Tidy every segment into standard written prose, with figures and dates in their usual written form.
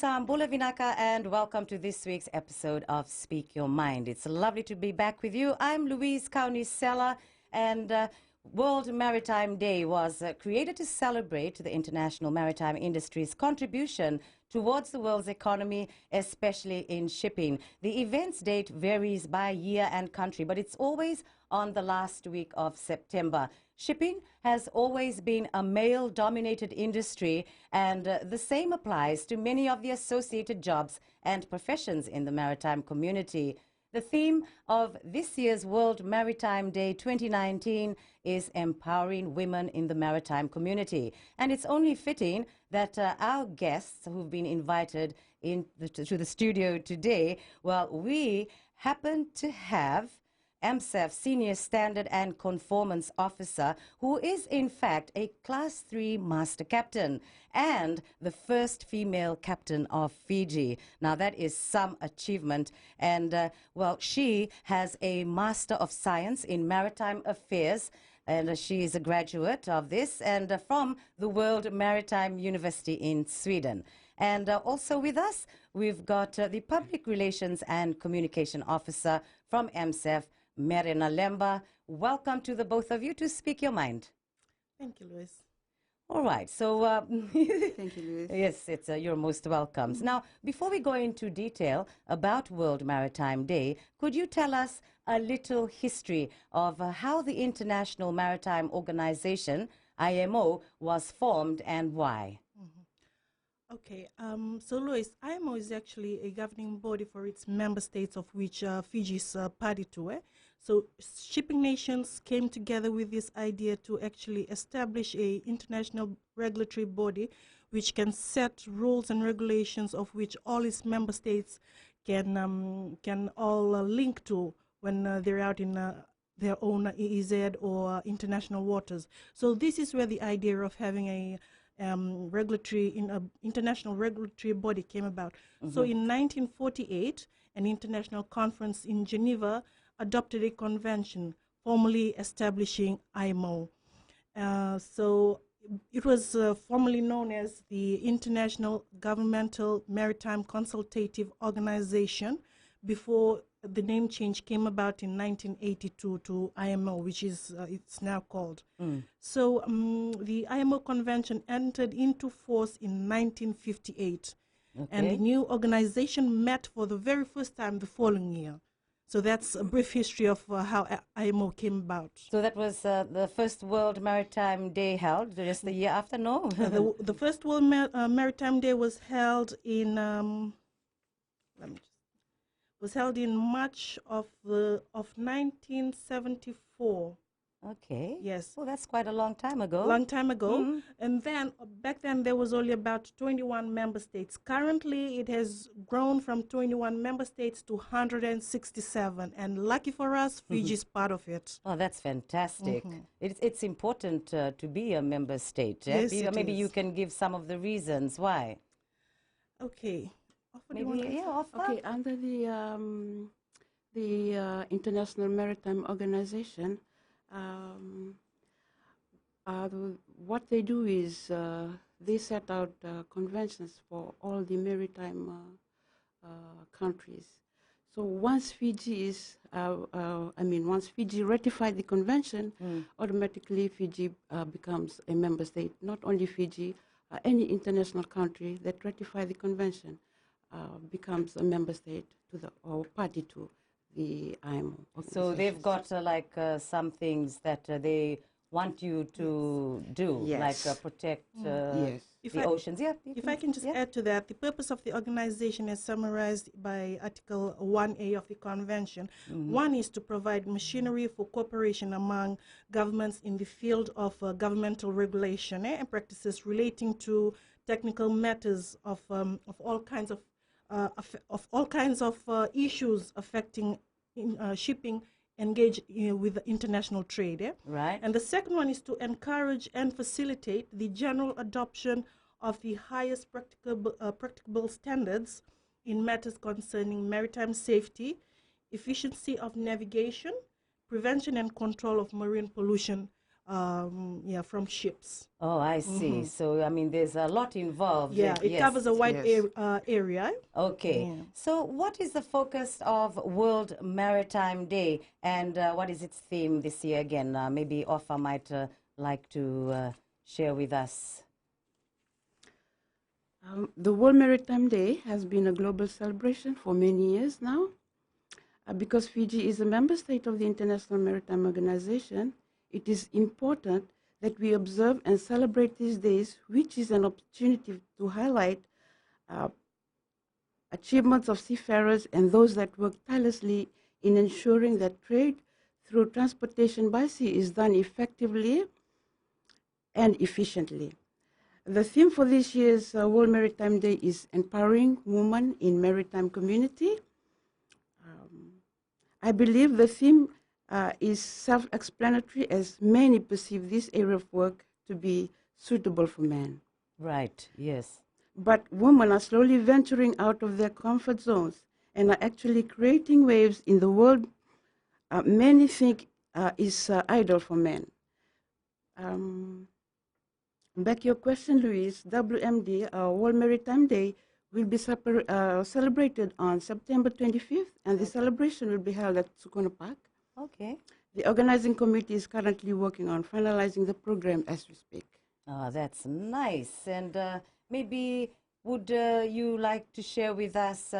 Sambula Vinaka, and welcome to this week's episode of Speak Your Mind. It's lovely to be back with you. I'm Louise Kaunisela, and World Maritime Day was created to celebrate the international maritime industry's contribution towards the world's economy, especially in shipping. The event's date varies by year and country, but it's always on the last week of September. Shipping has always been a male-dominated industry, and the same applies to many of the associated jobs and professions in the maritime community. The theme of this year's World Maritime Day 2019 is empowering women in the maritime community. And it's only fitting that our guests who've been invited to the studio today, well, we happen to have MSEF Senior Standard and Conformance Officer, who is in fact a Class 3 Master Captain and the first female captain of Fiji. Now that is some achievement, and well, she has a Master of Science in Maritime Affairs, and she is a graduate of this and from the World Maritime University in Sweden. And also with us, we've got the Public Relations and Communication Officer from MSEF, Merina Lemba. Welcome to the both of you to Speak Your Mind. Thank you, Louis. All right, so thank you, Louis. Yes, you're most welcome. Now, before we go into detail about World Maritime Day, could you tell us a little history of how the International Maritime Organization, IMO, was formed and why? Okay, so Louis, IMO is actually a governing body for its member states, of which Fiji is party to. So shipping nations came together with this idea to actually establish a international regulatory body which can set rules and regulations of which all its member states can all link to when they're out in their own EEZ or international waters. So this is where the idea of having a international regulatory body came about. So in 1948, an international conference in Geneva adopted a convention formally establishing IMO. So it was formerly known as the International Governmental Maritime Consultative Organization before the name change came about in 1982 to IMO, which is it's now called. So the IMO convention entered into force in 1958, and the new organization met for the very first time the following year. So that's a brief history of how IMO came about. So that was the first World Maritime Day held just the year after, no? The first World Maritime Day was held in March of 1974. Okay. Yes. Oh, that's quite a long time ago. Long time ago. And then back then there was only about 21 member states. Currently it has grown from 21 member states to 167. And lucky for us, Fiji is part of it. Oh, that's fantastic. It's important to be a member state. Yes, Maybe you can give some of the reasons why. Okay. Okay, under the International Maritime Organization, what they do is they set out conventions for all the maritime countries. So once Fiji is, once Fiji ratified the convention, automatically Fiji becomes a member state. Not only Fiji, any international country that ratified the convention becomes a member state or party to the IMO. So they've got some things that they want you to do, like protect the oceans. If I can just add to that, the purpose of the organization is summarized by Article 1A of the Convention. One is to provide machinery for cooperation among governments in the field of governmental regulation and practices relating to technical matters of all kinds of issues affecting shipping engaged with international trade. Right. And the second one is to encourage and facilitate the general adoption of the highest practicable standards in matters concerning maritime safety, efficiency of navigation, prevention and control of marine pollution from ships. Oh, I see. So, I mean, there's a lot involved. Yeah, it Yes. covers a wide Yes. area. Okay. Yeah. So, what is the focus of World Maritime Day, and what is its theme this year again? Maybe Offa might like to share with us. The World Maritime Day has been a global celebration for many years now. Because Fiji is a member state of the International Maritime Organization, it is important that we observe and celebrate these days, which is an opportunity to highlight achievements of seafarers and those that work tirelessly in ensuring that trade through transportation by sea is done effectively and efficiently. The theme for this year's World Maritime Day is Empowering Women in Maritime Community. I believe the theme is self-explanatory, as many perceive this area of work to be suitable for men. Right, yes. But women are slowly venturing out of their comfort zones and are actually creating waves in the world many think is idle for men. Back to your question, Louise, WMD, World Maritime Day, will be celebrated on September 25th, and the celebration will be held at Sukuna Park. Okay. The organizing committee is currently working on finalizing the program as we speak. Oh, that's nice. And maybe would you like to share with us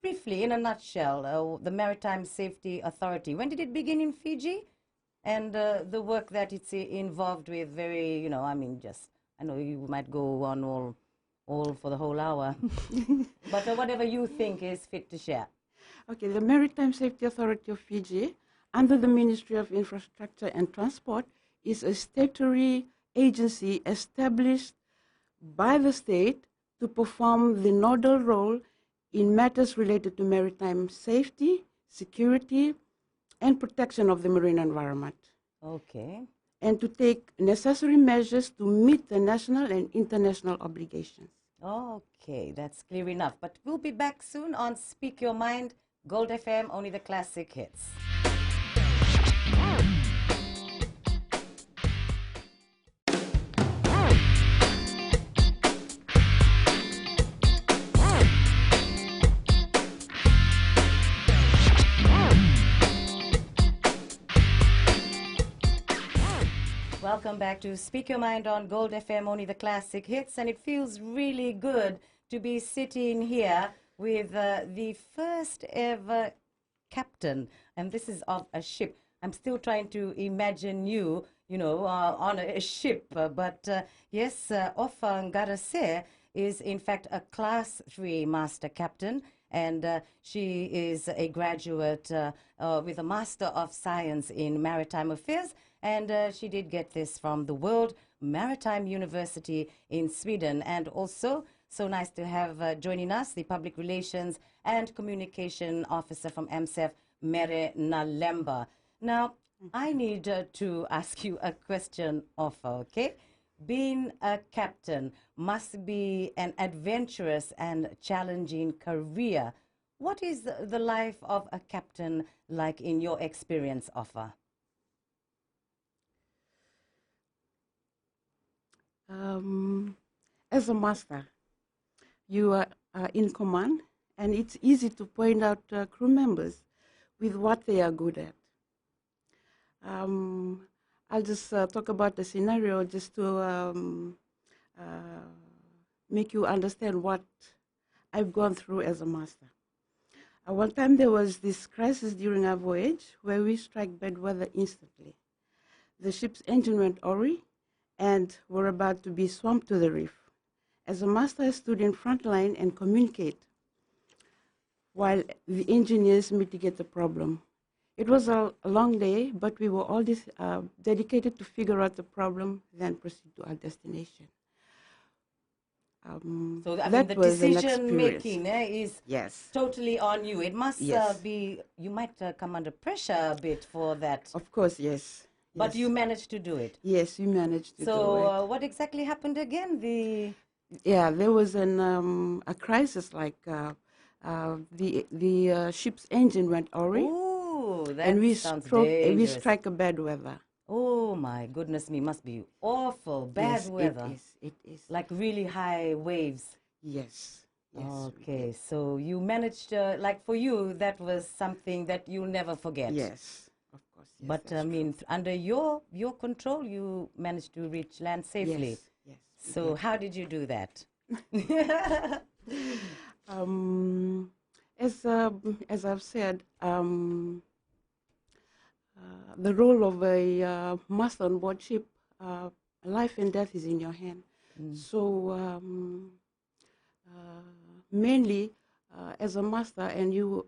briefly, in a nutshell, the Maritime Safety Authority? When did it begin in Fiji? And the work that it's involved with, very, I mean, I know you might go on all for the whole hour. But whatever you think is fit to share. Okay, the Maritime Safety Authority of Fiji, under the Ministry of Infrastructure and Transport, is a statutory agency established by the state to perform the nodal role in matters related to maritime safety, security, and protection of the marine environment. Okay. And to take necessary measures to meet the national and international obligations. Okay, that's clear enough. But we'll be back soon on Speak Your Mind, Gold FM, only the classic hits. Welcome back to Speak Your Mind on Gold FM, only the classic hits. And it feels really good to be sitting here with the first ever captain. And this is of a ship. I'm still trying to imagine you, on a ship. Yes, Offa Ngarase is in fact a Class 3 Master Captain. And she is a graduate with a Master of Science in Maritime Affairs. And she did get this from the World Maritime University in Sweden. And also, so nice to have joining us, the Public Relations and Communication Officer from MSF, Mere Nalemba. Now, I need to ask you a question, Offa, okay? Being a captain must be an adventurous and challenging career. What is the life of a captain like in your experience, Offa? As a master, you are in command, and it's easy to point out crew members with what they are good at. I'll just talk about the scenario just to make you understand what I've gone through as a master. One time there was this crisis during our voyage where we struck bad weather instantly. The ship's engine went awry and were about to be swamped to the reef. As a master, I stood in front line and communicate while the engineers mitigate the problem. It was a long day, but we were all dedicated to figure out the problem, then proceed to our destination. So I mean, the decision making is yes. totally on you. It must Yes. be, you might come under pressure a bit for that. Of course, yes. But yes. you managed to do it. Yes, we managed to do it. So what exactly happened again? Yeah, there was a crisis, like the ship's engine went awry. Oh, that and we sounds we dangerous. strike a bad weather. Oh, Oh my goodness me, must be awful, bad Yes, weather. it is. Like really high waves. Yes, yes. we Okay, did. so you managed, like for you, that was something that you'll never forget. Yes, of course, yes, But I that's mean, true. under your control, you managed to reach land safely. Yes, yes, we So did. how did you do that? Um, as I've said, the role of a master on board ship, life and death is in your hand. So mainly, as a master and you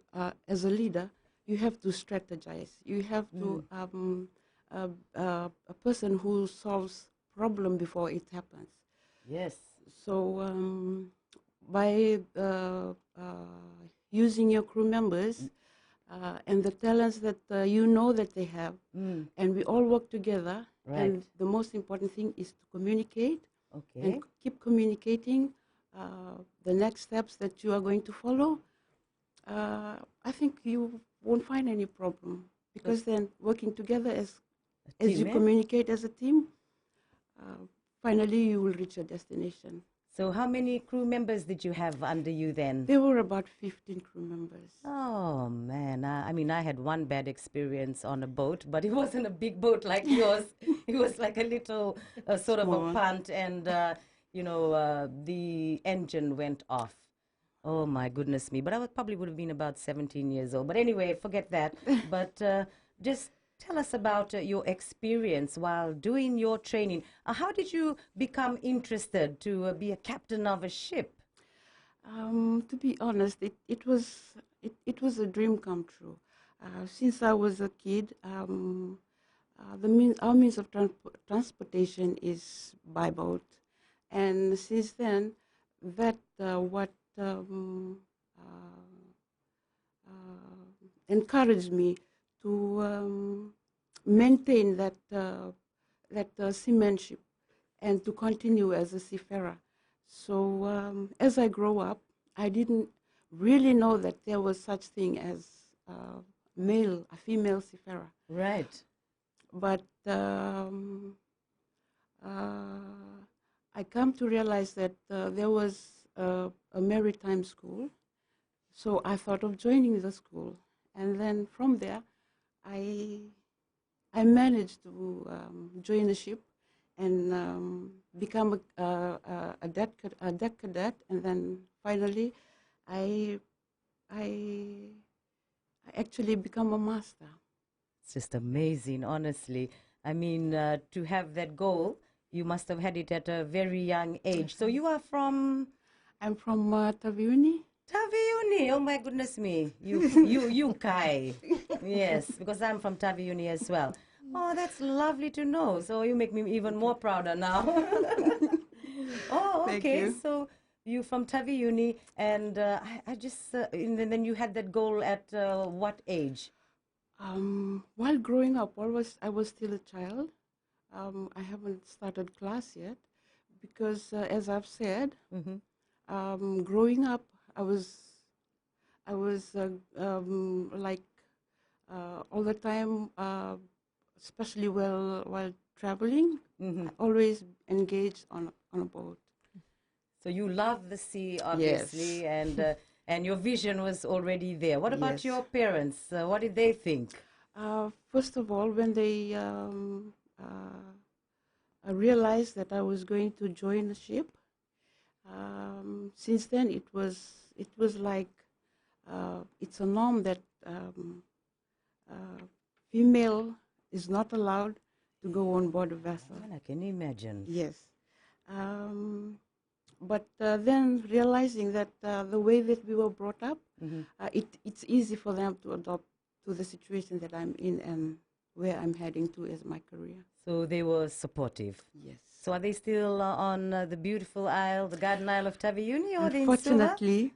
as a leader, you have to strategize. You have to a person who solves problem before it happens. Yes. So by using your crew members and the talents that you know that they have, and we all work together. Right. And the most important thing is to communicate and Okay. keep communicating the next steps that you are going to follow. I think you won't find any problem because then working together as you team, eh? communicate as a team, finally you will reach your destination. So how many crew members did you have under you then? There were about 15 crew members. Oh man, I mean, I had one bad experience on a boat, but it wasn't a big boat like yours. It was like a little sort of a Small. punt, and the engine went off. Oh my goodness me! But I probably would have been about 17 years old. But anyway, forget that. But just tell us about your experience while doing your training. How did you become interested to be a captain of a ship? To be honest, it was a dream come true. Since I was a kid, our means of transportation is by boat, and since then, that what encouraged me to maintain that seamanship and to continue as a seafarer. So as I grow up, I didn't really know that there was such thing as a female seafarer. Right. But I come to realize that there was a maritime school. So I thought of joining the school. And then from there, I managed to join a ship and become a deck cadet, and then finally, I actually become a master. It's just amazing, honestly. I mean, to have that goal, you must have had it at a very young age. So you are from I'm from Taviuni. Taviuni. Oh my goodness me. You Kai. Yes, because I'm from Taviuni as well. Oh, that's lovely to know. So you make me even more prouder now. Oh, Thank okay. you. So you from Taviuni, and I just and then you had that goal at what age? While growing up, I was still a child. I haven't started class yet because, as I've said, growing up, I was like all the time, especially while traveling, I always engaged on a boat. So you love the sea, obviously, Yes. and your vision was already there. What about Yes. your parents? What did they think? First of all, when they realized that I was going to join a ship, since then it was like it's a norm that female is not allowed to go on board a vessel. Well, I can imagine. Yes. But then realizing that the way that we were brought up, it's easy for them to adopt to the situation that I'm in and where I'm heading to as my career. So they were supportive. Yes. So are they still on the beautiful isle, the Garden Isle of Taviuni, or are they in Suva? Unfortunately,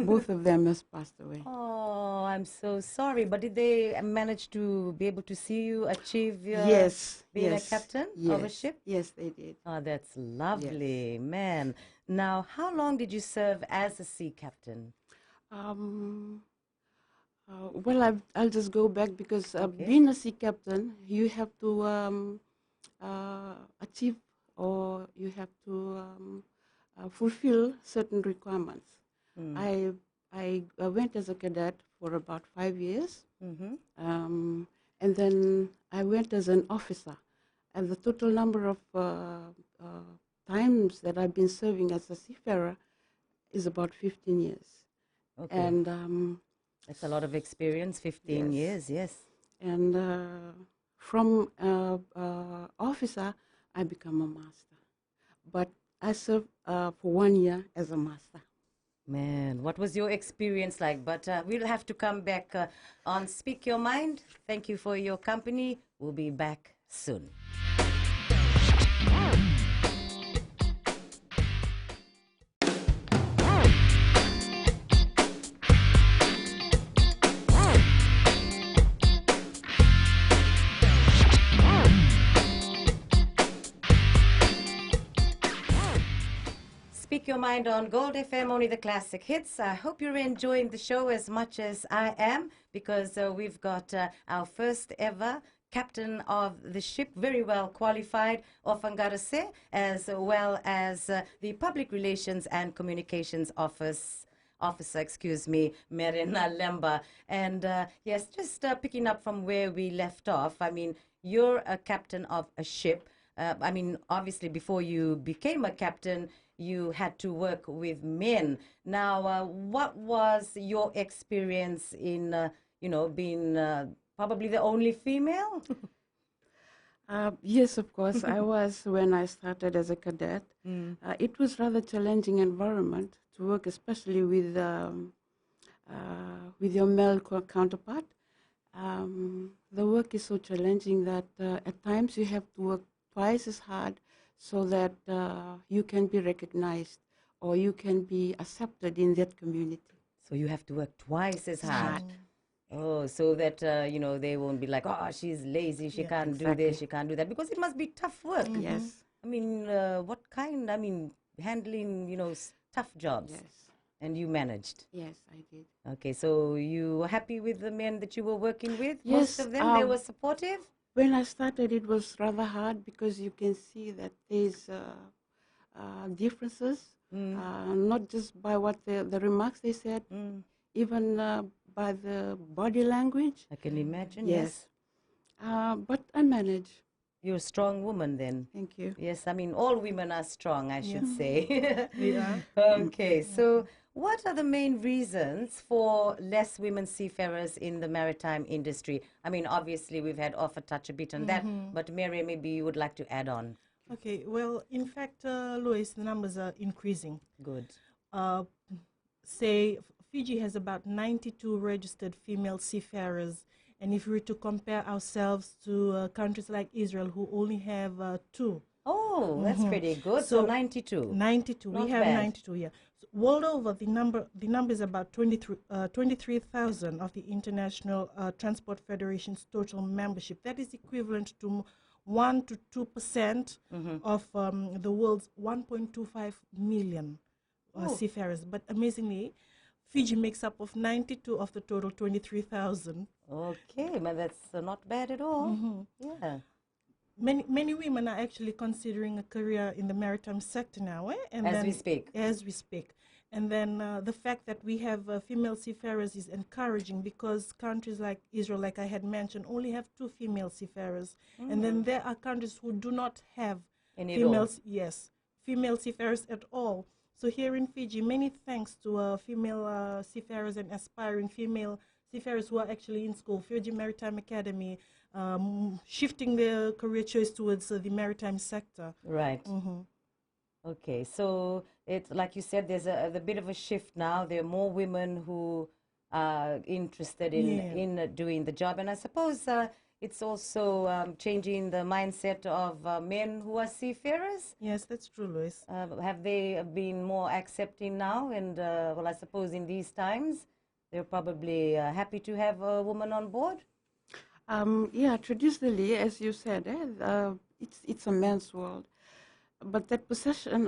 both of them has passed away. Oh, I'm so sorry. But did they manage to be able to see you achieve your Yes. being yes, a captain yes, of a ship? Yes, they did. Oh, that's lovely, man. Now, how long did you serve as a sea captain? Well, I'll just go back because Okay. being a sea captain, you have to achieve, or you have to fulfill certain requirements. I went as a cadet for about 5 years, and then I went as an officer. And the total number of times that I've been serving as a seafarer is about 15 years. Okay. And That's a lot of experience, 15 Yes. years, yes. and from officer, I become a master. But I served for 1 year as a master. Man, what was your experience like? But we'll have to come back on Speak Your Mind. Thank you for your company. We'll be back soon. Speak Your Mind on Gold FM, only the classic hits. I hope you're enjoying the show as much as I am, because we've got our first ever captain of the ship, very well qualified, Ofangarase, as well as the Public Relations and Communications Officer, Merina Lemba. And yes, just picking up from where we left off, I mean, you're a captain of a ship. I mean, obviously, before you became a captain, you had to work with men. Now, what was your experience in, being probably the only female? Yes, of course, I was when I started as a cadet. It was rather challenging environment to work, especially with your male counterpart. The work is so challenging that at times you have to work twice as hard so that you can be recognized or you can be accepted in that community. So you have to work twice as hard. Oh, so that, they won't be like, oh, she's lazy, she can't do this, she can't do that. Because it must be tough work. Yes. I mean, what kind? I mean, handling, tough jobs. Yes. And you managed. Yes, I did. Okay, so you were happy with the men that you were working with? Yes. Most of them, they were supportive? When I started, it was rather hard because you can see that there's differences, not just by what the remarks they said, even by the body language. I can imagine, Yes. But I manage. You're a strong woman then. Thank you. Yes, I mean, all women are strong, I should say. Yeah. Okay, so what are the main reasons for less women seafarers in the maritime industry? I mean, obviously, we've had Offa touch a bit on that, but Mary, maybe you would like to add on. Okay, well, in fact, Louis, the numbers are increasing. Good. Say, Fiji has about 92 registered female seafarers. And if we were to compare ourselves to countries like Israel, who only have 2. Oh, that's pretty good. So 92. 92. Not We have bad. 92, yeah. So world over, the number is about 23,000 of the International Transport Federation's total membership. That is equivalent to 1 to 2% of the world's 1.25 million seafarers. But amazingly, Fiji makes up of 92 of the total 23,000. Okay, but that's not bad at all. Yeah. Many women are actually considering a career in the maritime sector now. And As we speak. As we speak. And then the fact that we have female seafarers is encouraging, because countries like Israel, like I had mentioned, only have 2 female seafarers. And then there are countries who do not have Any female seafarers at all. So here in Fiji, many thanks to female seafarers and aspiring female seafarers who are actually in school, Fiji Maritime Academy, shifting their career choice towards the maritime sector. Right. Okay, so it's like you said, there's a bit of a shift now. There are more women who are interested in doing the job, and I suppose it's also changing the mindset of men who are seafarers. Yes, that's true, Lois. Have they been more accepting now? And well, I suppose in these times, they're probably happy to have a woman on board. Yeah, traditionally, as you said, it's a man's world. But that perception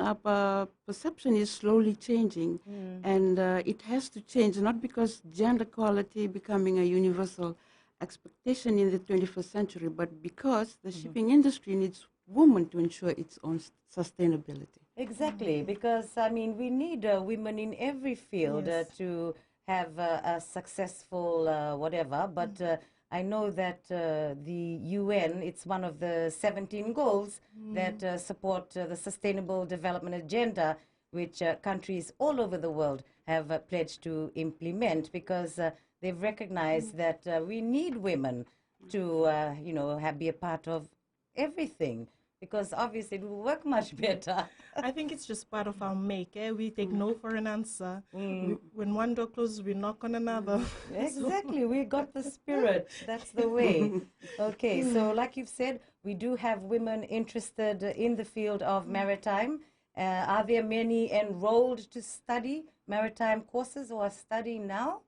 is slowly changing, and it has to change, not because gender equality becoming a universal expectation in the 21st century, but because the shipping industry needs women to ensure its own sustainability. Exactly, because I mean, we need women in every field Yes. to have a successful whatever. But I know that the UN, it's one of the 17 goals that support the Sustainable Development Agenda, which countries all over the world have pledged to implement because they've recognized that we need women to, you know, be a part of everything because obviously it will work much better. I think it's just part of our make. We take no for an answer. When one door closes, we knock on another. Exactly, we got the spirit. That's the way. Okay, so like you've said, we do have women interested in the field of maritime. Are there many enrolled to study maritime courses or are studying now?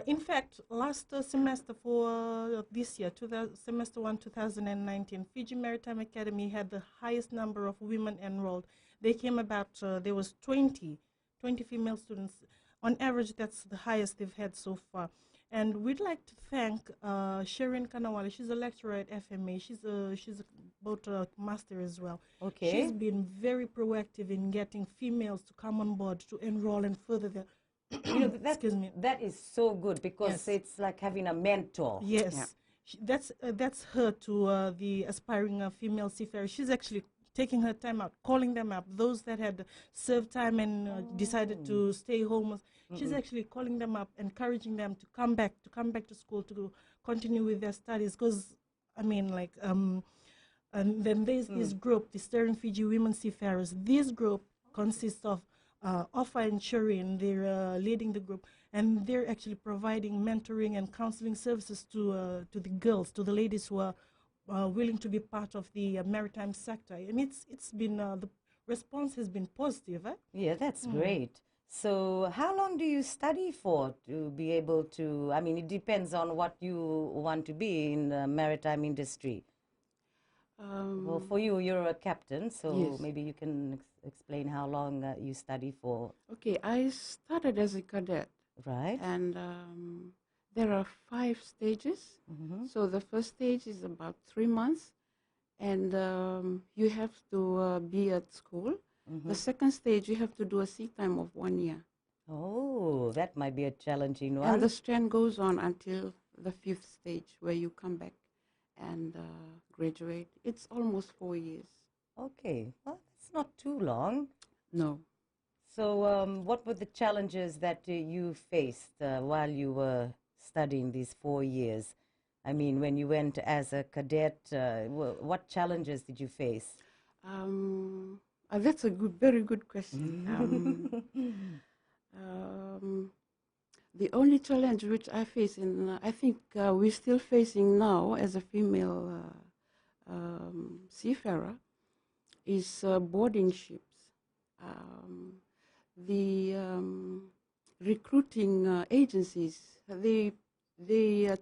In fact, last semester for this year, semester 1, 2019, Fiji Maritime Academy had the highest number of women enrolled. They came about, there was 20 female students. On average, that's the highest they've had so far. And we'd like to thank Sherin Kanawale. She's a lecturer at FMA. She's about a master as well. Okay. She's been very proactive in getting females to come on board to enroll and further their You know, excuse me. that is so good because Yes. it's like having a mentor. Yes, Yeah. that's her to the aspiring female seafarers. She's actually taking her time out, calling them up. Those that had served time and decided to stay home, she's actually calling them up, encouraging them to come back to school to continue with their studies. Because I mean, like, and then there's this group, the Stirring Fiji Women Seafarers. This group consists of Offa and Shireen. They're leading the group, and they're actually providing mentoring and counseling services to the girls, to the ladies who are willing to be part of the maritime sector. And it's been the response has been positive. Yeah, that's great. So, how long do you study for to be able to? I mean, it depends on what you want to be in the maritime industry. Well, for you, you're a captain, so Yes. maybe you can explain how long you study for, Okay, I started as a cadet, right? and there are 5 stages. So the first stage is about 3 months, and you have to be at school. The second stage, you have to do a sea time of 1 year. Oh, that might be a challenging one. And the strand goes on until the 5th stage, where you come back and graduate. It's almost 4 years. Okay, well, that's not too long. No. So, what were the challenges that you faced while you were studying these 4 years? I mean, when you went as a cadet, what challenges did you face? That's a very good question. The only challenge which I face, and I think we're still facing now as a female seafarer, is boarding ships. The recruiting agencies, they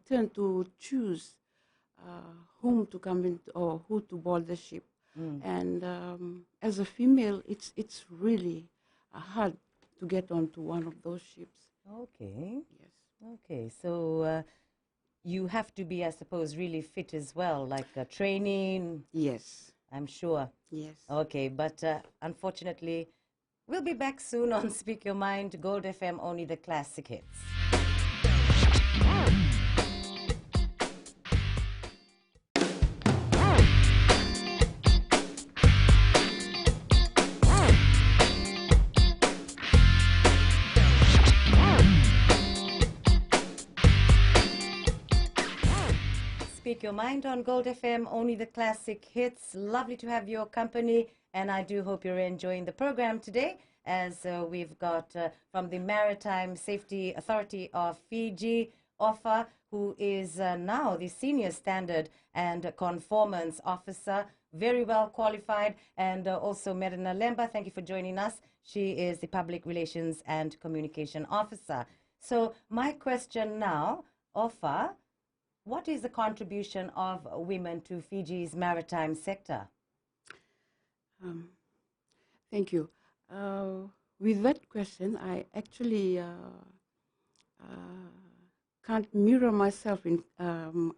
tend to choose whom to come in or who to board the ship. And as a female, it's really hard to get onto one of those ships. Okay. Yes. Okay, so you have to be, I suppose, really fit as well, like training, Yes. I'm sure. Yes. Okay, but unfortunately, we'll be back soon on Speak Your Mind, Gold FM, only the classic hits. Speak Your Mind on Gold FM, only the classic hits. Lovely to have your company, and I do hope you're enjoying the program today as we've got from the Maritime Safety Authority of Fiji, Offa, who is now the Senior Standard and Conformance Officer, very well qualified, and also Merina Lemba, thank you for joining us. She is the Public Relations and Communication Officer. So my question now, Offa, what is the contribution of women to Fiji's maritime sector? Thank you. With that question, I actually can't mirror myself in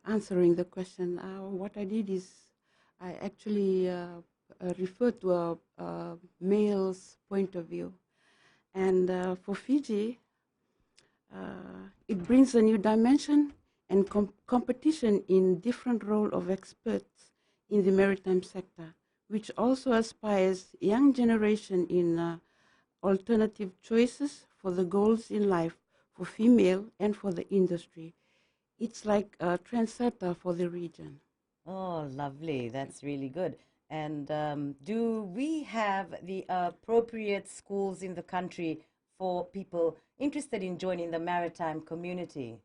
answering the question. What I did is I actually referred to a male's point of view. And for Fiji, it brings a new dimension and competition in different role of experts in the maritime sector, which also aspires young generation in alternative choices for the goals in life for female and for the industry. It's like a trendsetter for the region. Oh, lovely. That's really good. And do we have the appropriate schools in the country for people interested in joining the maritime community?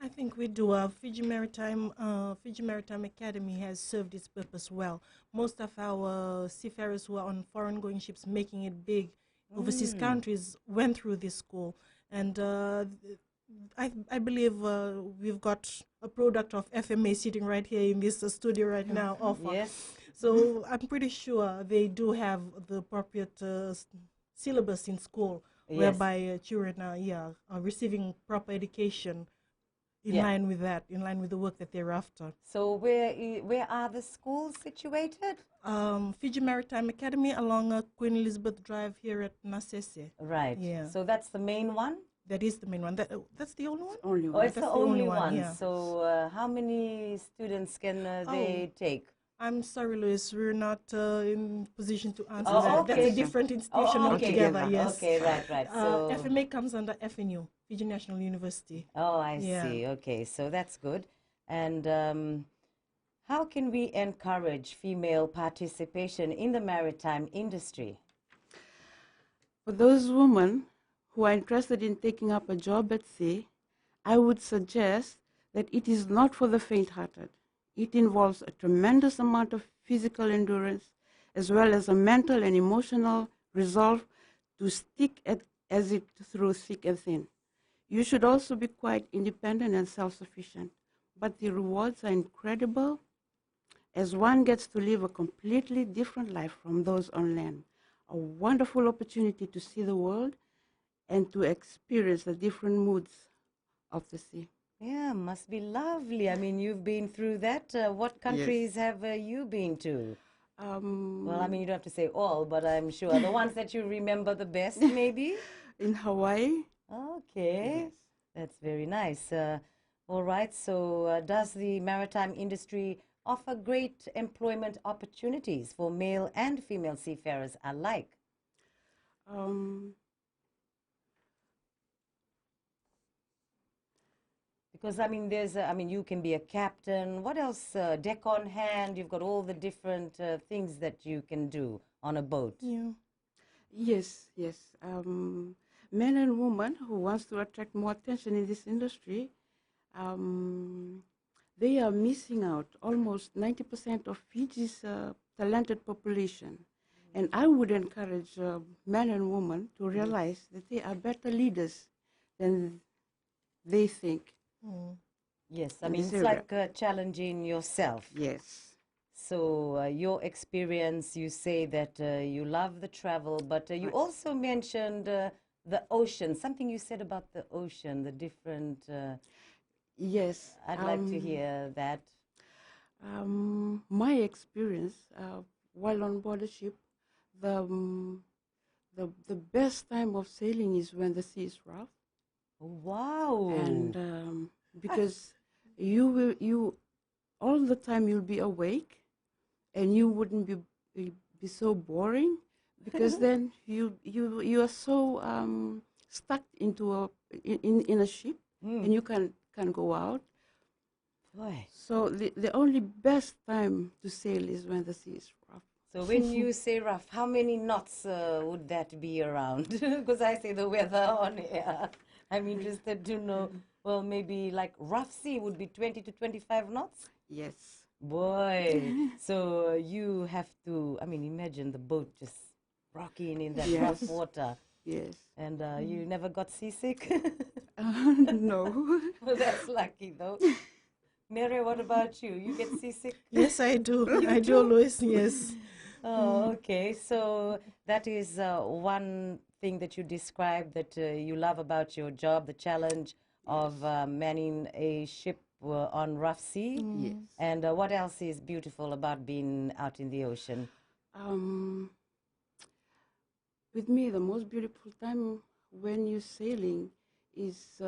I think we do. Fiji Maritime Academy has served its purpose well. Most of our seafarers who are on foreign-going ships making it big overseas countries went through this school, and I believe we've got a product of FMA sitting right here in this studio right now. Offer. Yes. So I'm pretty sure they do have the appropriate syllabus in school, Yes. whereby children are receiving proper education in line with that, in line with the work that they're after. So where are the schools situated? Fiji Maritime Academy along Queen Elizabeth Drive here at Nasese. Right. Yeah. So that's the main one? That is the main one. That's the only one? Only Oh, one. it's That's the the only only one, one. yeah. So how many students can they take? I'm sorry, Louis, we're not in position to answer Oh, that. okay. That's a different institution Oh, okay. altogether, yes. Okay, right. So FMA comes under FNU, Fiji National University. oh, I Yeah. see. Okay, so that's good. And how can we encourage female participation in the maritime industry? For those women who are interested in taking up a job at sea, I would suggest that it is not for the faint-hearted. It involves a tremendous amount of physical endurance as well as a mental and emotional resolve to stick at it through thick and thin. You should also be quite independent and self-sufficient, but the rewards are incredible as one gets to live a completely different life from those on land. A wonderful opportunity to see the world and to experience the different moods of the sea. Yeah, must be lovely. I mean, you've been through that. What countries have you been to? Well, I mean, you don't have to say all, but I'm sure the ones that you remember the best, maybe? In Hawaii. Okay, Yes. that's very nice. All right, so does the maritime industry offer great employment opportunities for male and female seafarers alike? Because, I mean, you can be a captain. What else? Deck on hand. You've got all the different things that you can do on a boat. Yeah. Yes. Men and women who wants to attract more attention in this industry, they are missing out almost 90% of Fiji's talented population. And I would encourage men and women to realize that they are better leaders than they think. Yes, I In mean, this it's area. like challenging yourself. Yes. So your experience, you say that you love the travel, but you also mentioned the ocean, something you said about the ocean, the different, Yes. I'd like to hear that. My experience while on board a ship, the best time of sailing is when the sea is rough. Wow. And because you all the time you'll be awake, and you wouldn't be so boring, because then you are so stuck into in a ship, and you can go out. Boy. So the only best time to sail is when the sea is rough. So when you say rough, how many knots would that be around? Because I say the weather on air. I'm interested to know, well, maybe like rough sea would be 20 to 25 knots? Yes. Boy, so you have to, I mean, imagine the boat just rocking in that Yes. rough water. Yes. And you never got seasick? No. Well, that's lucky, though. Mary, what about you? You get seasick? Yes, I do. I do, Louis, yes. Oh, okay. So that is one thing that you described that you love about your job, the challenge of manning a ship on rough sea. Yes. And what else is beautiful about being out in the ocean? With me, the most beautiful time when you're sailing is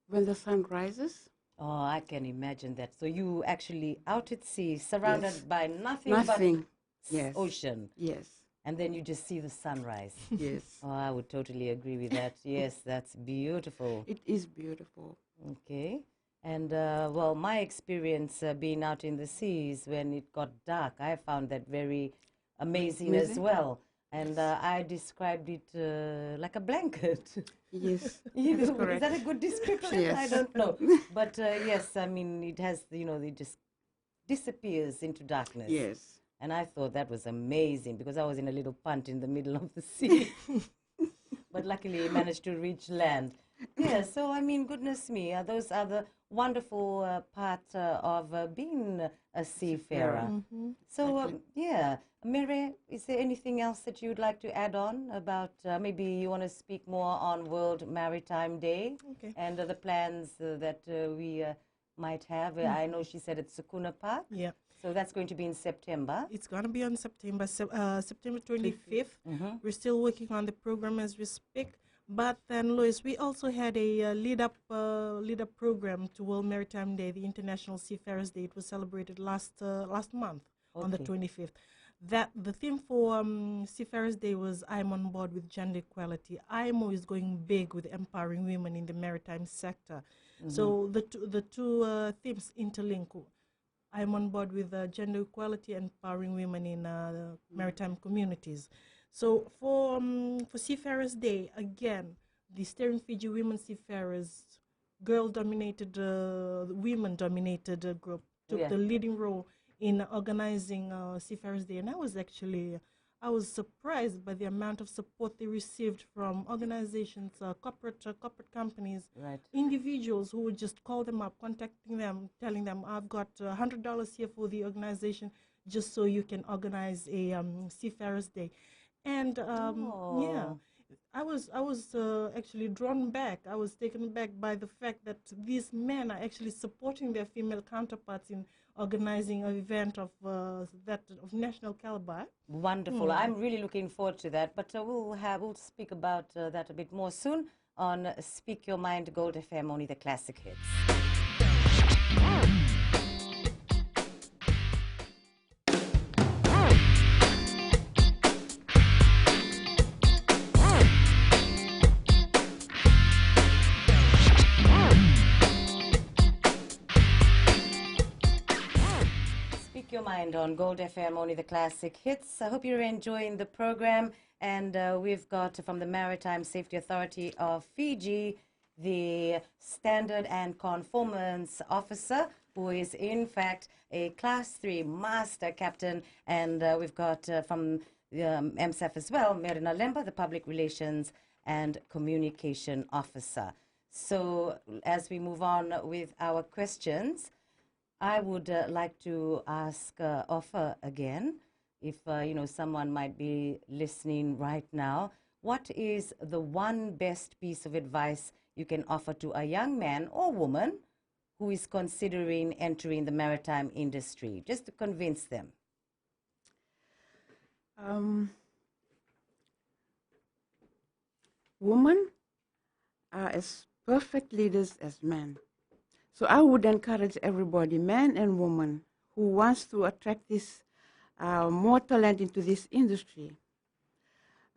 when the sun rises. Oh, I can imagine that. So you actually out at sea, surrounded Yes. by nothing, Nothing. but Yes. ocean. Yes. And then you just see the sunrise. Yes. Oh, I would totally agree with that. Yes, that's beautiful. It is beautiful. Okay. And well, my experience being out in the seas when it got dark, I found that very amazing as Amazing? well. And I described it like a blanket. Yes. You That's know, is correct. that a good description? I Yes. don't know. But yes, I mean, it has, it just disappears into darkness. Yes. And I thought that was amazing because I was in a little punt in the middle of the sea. But luckily, I managed to reach land. Yeah, so I mean, goodness me, those are the wonderful part of being a seafarer. So, yeah, Mary, is there anything else that you'd like to add on about maybe you want to speak more on World Maritime Day Okay. and the plans that we might have? I know she said it's Sakuna Park. Yeah. So that's going to be in September. It's going to be on September 25th. We're still working on the program as we speak. But then, Lois, we also had a lead up program to World Maritime Day, the International Seafarers Day. It was celebrated last month on the 25th. That the theme for Seafarers Day was "I'm on board with gender equality." IMO is going big with empowering women in the maritime sector. So the two themes interlink. I'm on board with gender equality and empowering women in maritime communities. So for Seafarers Day, again, the Steering Fiji Women Seafarers, girl-dominated, women-dominated group took the leading role in organizing Seafarers Day. And I was surprised by the amount of support they received from organizations, corporate companies, individuals who would just call them up, contacting them, telling them, I've got $100 here for the organization just so you can organize a Seafarers Day. And yeah, I was actually drawn back. I was taken back by the fact that these men are actually supporting their female counterparts in organizing an event of national caliber. Wonderful. I'm really looking forward to that. But we'll speak about that a bit more soon on Speak Your Mind, Gold FM, only the classic hits. Your Mind on Gold FM, only the classic hits. I hope you're enjoying the program. And we've got from the Maritime Safety Authority of Fiji, the Standard and Conformance Officer, who is in fact a Class 3 Master Captain. And we've got from the MSAF as well, Merina Lemba, the Public Relations and Communication Officer. So as we move on with our questions, I would like to ask Offer again, if someone might be listening right now, what is the one best piece of advice you can offer to a young man or woman who is considering entering the maritime industry, just to convince them? Women are as perfect leaders as men. So I would encourage everybody, man and woman, who wants to attract this more talent into this industry.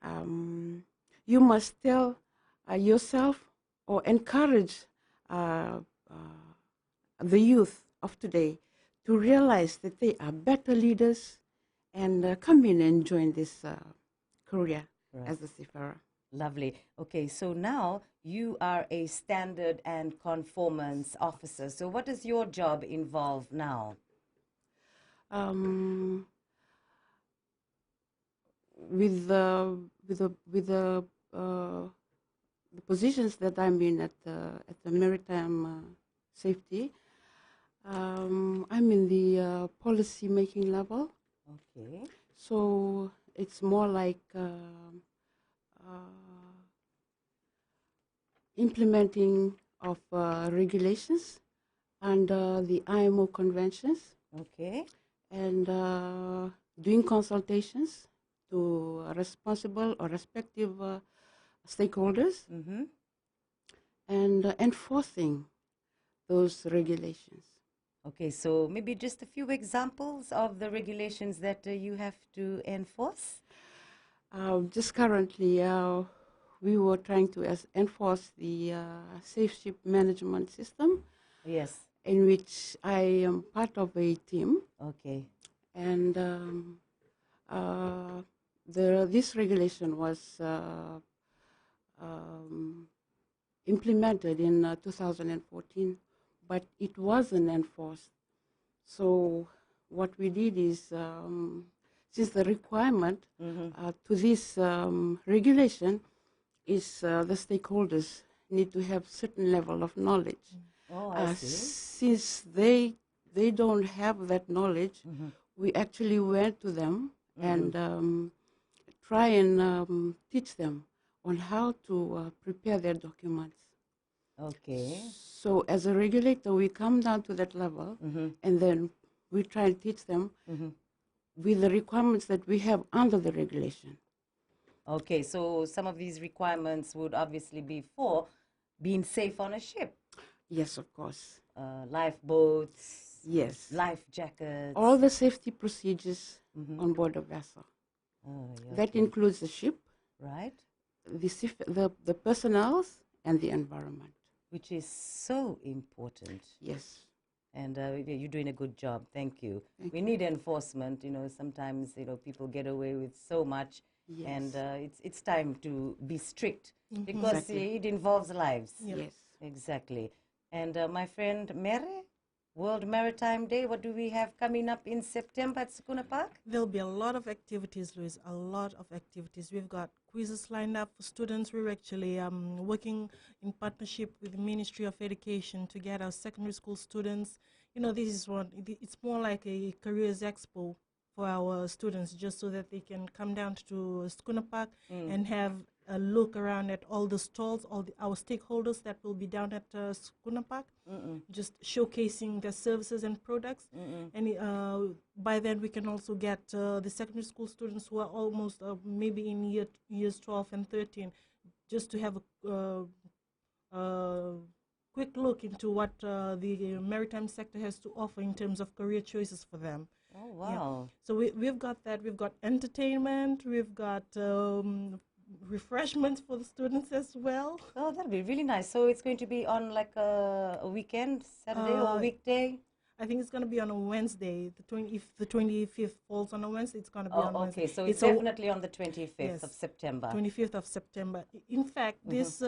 You must tell yourself or encourage the youth of today to realize that they are better leaders and come in and join this career as a seafarer. Lovely. Okay, so now you are a Standard and Conformance Officer. So what does your job involve now? With the positions that I'm in at the Maritime Safety, I'm in the policy making level. Okay. So it's more like implementing of regulations under the IMO conventions, Okay. and doing consultations to responsible or respective stakeholders, Mm-hmm. and enforcing those regulations. Okay, so maybe just a few examples of the regulations that you have to enforce. Just currently, we were trying to enforce the safe ship management system, Yes. in which I am part of a team, Okay. and this regulation was um, implemented in 2014, but it wasn't enforced. So what we did is, since the requirement to this regulation is the stakeholders need to have certain level of knowledge. Oh, I see. Since they don't have that knowledge, we actually went to them and try and teach them on how to prepare their documents. Okay. So as a regulator, we come down to that level, and then we try and teach them with the requirements that we have under the regulation. Okay, so some of these requirements would obviously be for being safe on a ship. Yes, of course. Lifeboats, Yes. life jackets. All the safety procedures on board a vessel. Oh, yeah, That okay. includes the ship, Right? the personnel, and the environment. Which is so important. Yes. And you're doing a good job. Thank you. Thank We need enforcement. Sometimes people get away with so much, Yes. and it's time to be strict because Exactly. it involves lives. Yes. Exactly. And my friend Mere, World Maritime Day. What do we have coming up in September at Sukuna Park? There'll be a lot of activities, Louise, a lot of activities. We've got quizzes lined up for students. We're actually working in partnership with the Ministry of Education to get our secondary school students. This is it's more like a careers expo for our students, just so that they can come down to Schooner Park and have a look around at all the stalls, our stakeholders that will be down at Schooner Park, just showcasing their services and products. And by then we can also get the secondary school students who are almost maybe in years 12 and 13, just to have a quick look into what the maritime sector has to offer in terms of career choices for them. Oh, wow. So we've got that. We've got entertainment. We've got refreshments for the students as well. Oh, that'll be really nice. So it's going to be on like a weekend, Saturday or weekday? I think it's going to be on a Wednesday. If the 25th falls on a Wednesday, it's going to be on Wednesday. Okay. So it's definitely on the 25th Yes, of September. 25th of September. In fact, this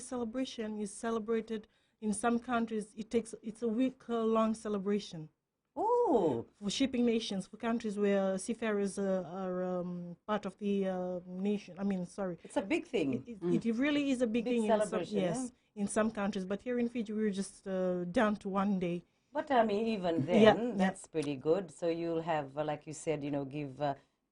celebration is celebrated in some countries. It's a week-long celebration. Oh. For shipping nations, for countries where seafarers are part of the nation. It's a big thing. It really is a big thing. Celebration. Yes, in some countries. But here in Fiji, we're just down to one day. But I mean, even then, that's pretty good. So you'll have, like you said, give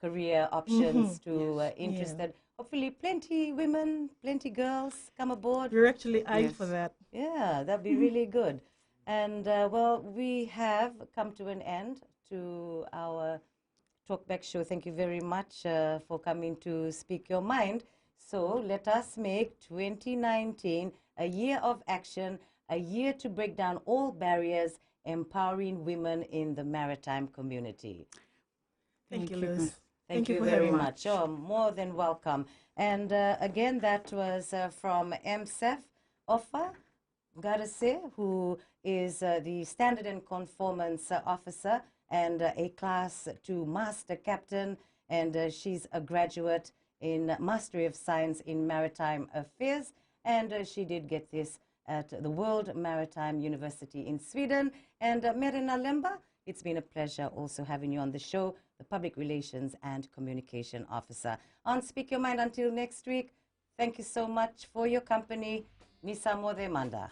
career options to interested. Hopefully, plenty women, plenty girls come aboard. We're actually eyeing for that. Yeah, that'd be really good. And well, we have come to an end to our Talkback show. Thank you very much for coming to Speak Your Mind. So let us make 2019 a year of action, a year to break down all barriers, empowering women in the maritime community. Thank you, Liz. Thank you very much. Oh, more than welcome. And again, that was from MSEF Offa Garase, who is the Standard and Conformance Officer and a Class 2 Master Captain, and she's a graduate in Mastery of Science in Maritime Affairs, and she did get this at the World Maritime University in Sweden. And Merina Lemba, it's been a pleasure also having you on the show, the Public Relations and Communication Officer. On Speak Your Mind until next week, thank you so much for your company. Nisa Mode Manda.